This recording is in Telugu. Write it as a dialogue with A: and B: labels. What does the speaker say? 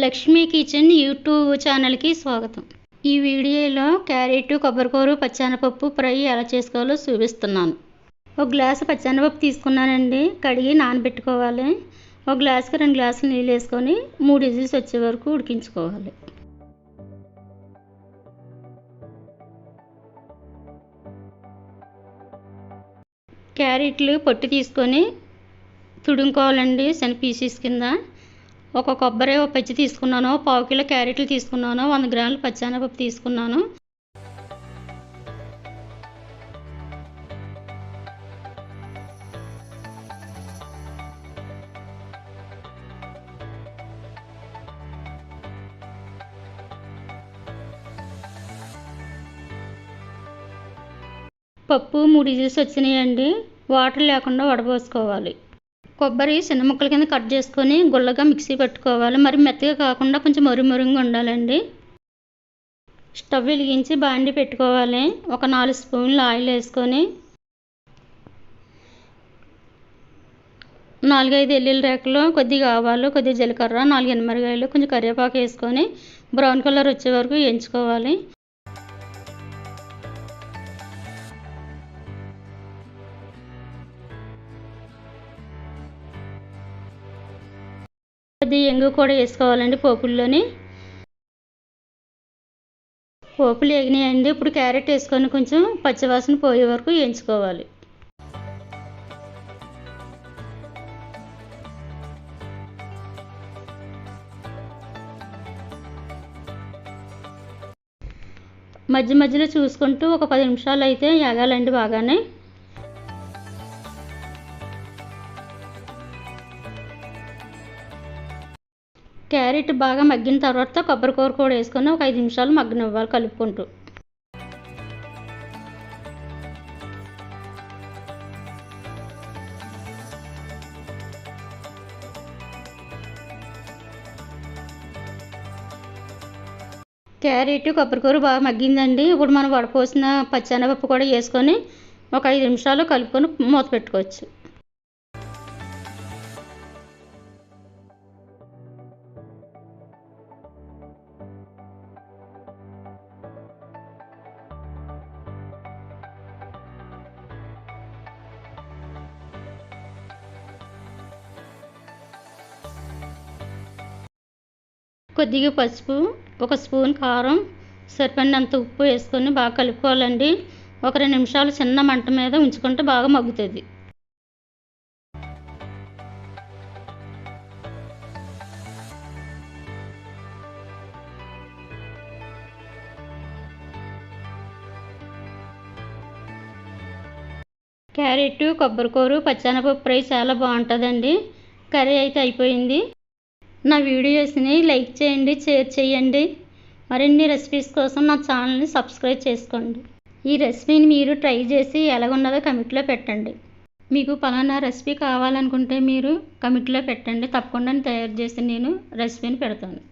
A: లక్ష్మీ కిచెన్ యూట్యూబ్ ఛానల్కి స్వాగతం. ఈ వీడియోలో క్యారెట్, కొబ్బరికూర, పచ్చెనపప్పు ఫ్రై ఎలా చేసుకోవాలో చూపిస్తున్నాను. ఒక గ్లాసు పచ్చెనపప్పు తీసుకున్నానండి. కడిగి నానబెట్టుకోవాలి. ఒక గ్లాసుకి 2 గ్లాసులు నీళ్ళు వేసుకొని 3 విజిల్స్ వచ్చే వరకు ఉడికించుకోవాలి. క్యారెట్లు పొట్టు తీసుకొని తుడుముకోవాలండి చిన్న పీసెస్ కింద. ఒక కొబ్బరి ఒక పచ్చి తీసుకున్నాను, 1/4 కిలో క్యారెట్లు తీసుకున్నాను, 100 గ్రాములు పచ్చెనపప్పు తీసుకున్నాను. పప్పు 3 విజిల్స్ వచ్చినాయండి. వాటర్ లేకుండా వడపోసుకోవాలి. కొబ్బరి చిన్న ముక్కల కింద కట్ చేసుకొని గుల్లగా మిక్సీ పెట్టుకోవాలి. మరి మెత్తగా కాకుండా కొంచెం మరుమరుగా ఉండాలండి. స్టవ్ వెలిగించి బాండి పెట్టుకోవాలి. ఒక 4 స్పూన్లు ఆయిల్ వేసుకొని 4-5 వెల్లుల్లి రేకలు, కొద్దిగా ఆవాలు, కొద్దిగా జీలకర్ర, 4 ఎండుమిరపకాయలు, కొంచెం కరివేపాకు వేసుకొని బ్రౌన్ కలర్ వచ్చే వరకు వేయించుకోవాలి. కొద్దిగా ఎంగు కూడా వేసుకోవాలండి పోపుల్లోని. పోపులు వేగినాయండి. ఇప్పుడు క్యారెట్ వేసుకొని కొంచెం పచ్చివాసన పోయే వరకు వేయించుకోవాలి. మధ్య మధ్యలో చూసుకుంటూ ఒక 10 నిమిషాలు అయితే వేగాలండి బాగానే. క్యారెట్ బాగా మగ్గిన తర్వాత కొబ్బరికూర కూడా వేసుకొని ఒక 5 నిమిషాలు మగ్గనివ్వాలి కలుపుకుంటూ. క్యారెట్, కొబ్బరికూర బాగా మగ్గిందండి. ఇప్పుడు మనం వడపోసిన పచ్చెనపప్పు కూడా వేసుకొని ఒక 5 నిమిషాలు కలుపుకొని మూత పెట్టుకోవచ్చు. కొద్దిగా పసుపు, 1 స్పూన్ కారం, సరిపడినంత ఉప్పు వేసుకొని బాగా కలుపుకోవాలండి. ఒక 2 నిమిషాలు చిన్న మంట మీద ఉంచుకుంటే బాగా మగ్గుతుంది. క్యారెట్, కొబ్బరికూర, పచ్చెనపప్పు ఫ్రై చాలా బాగుంటుందండి. కర్రీ అయితే అయిపోయింది. నా వీడియోస్ని లైక్ చేయండి, షేర్ చేయండి. మరిన్ని రెసిపీస్ కోసం నా ఛానల్ని సబ్స్క్రైబ్ చేసుకోండి. ఈ రెసిపీని మీరు ట్రై చేసి ఎలాగున్నదో కమెంట్లో పెట్టండి. మీకు పలానా రెసిపీ కావాలనుకుంటే మీరు కమెంట్లో పెట్టండి. తప్పకుండా తయారు చేసి నేను రెసిపీని పెడతాను.